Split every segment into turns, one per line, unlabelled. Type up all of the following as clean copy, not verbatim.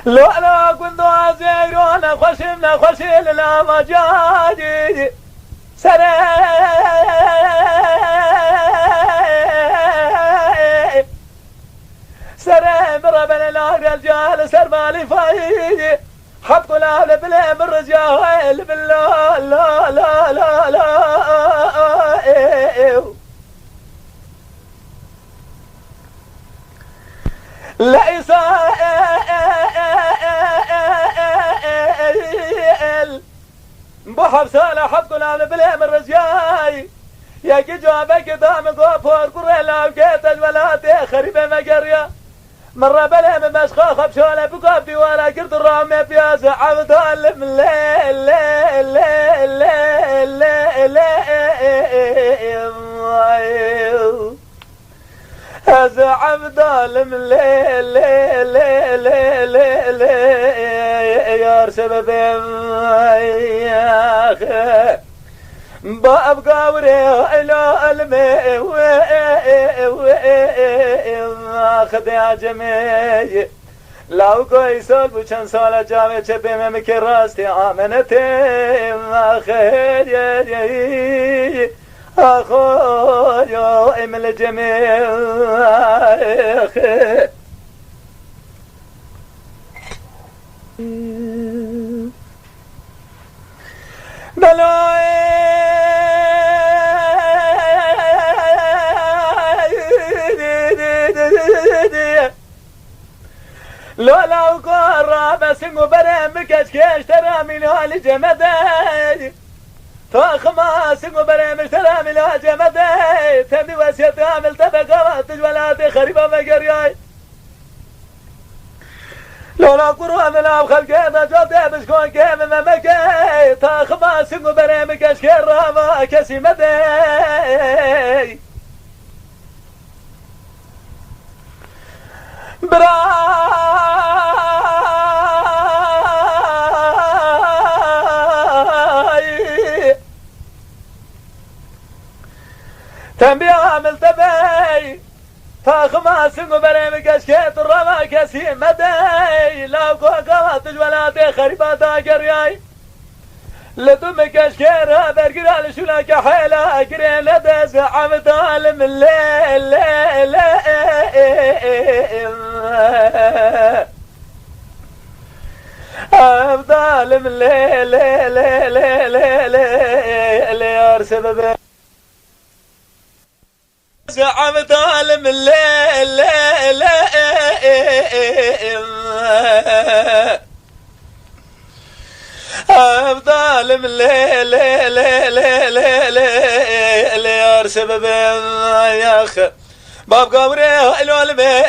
لو لا كنت أزيرون خشمنا خشيلنا مجاجي سريم ربنا الرجال سر مالي فايدي حط الأهل بلام الرجال بالله لا لا لا لا ليس بحر سالة حط الأهل بلام الرجال يا جوابك دامك وفور قريلا وكيت الولاد خريبة مقرية مرة بلا من مشخاخ بشولة بقابدي ولا قرد الرامي بياز عبد الليل الليل الليل الليل هذا عبد الليل الليل يا سبب يا أخي بابقى وريه إلى الماء أخذ يا جميع لو قيسال بچن سال جامع چپی میں کی راستی آمنتی آخر آخر یا امل جميع آخر لولا وقرب سمو برامك اشكيش ترى من هالجمدي فاخما سمو برامك ترى من هالجمدي تبني وسيط عمل تبقى ولا خريبة مقرياي لولا قرآن لا خلقنا جوتي بشكون كيف ما مكي تاخما سمو برامك اشكير راما كسي مدي تنبيه عمل تبي فاخما سنو بريمك اشكيت الرما كسي مدي لا قوات الولاد خريبات قرياي لدمك اشكيرها برقرال شولاك حيلة قرين لدز عمد عالم الليل افضل من الليل يا سبب عمد عالم الليل افضل من الليل يا سبب يا اخ باب قبري الولمي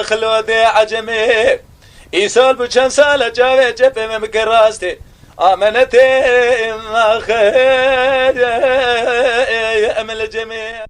خلودي عجمي يسال بچن سال جاوي جبه من كراستي امنتي اخ امل الجميع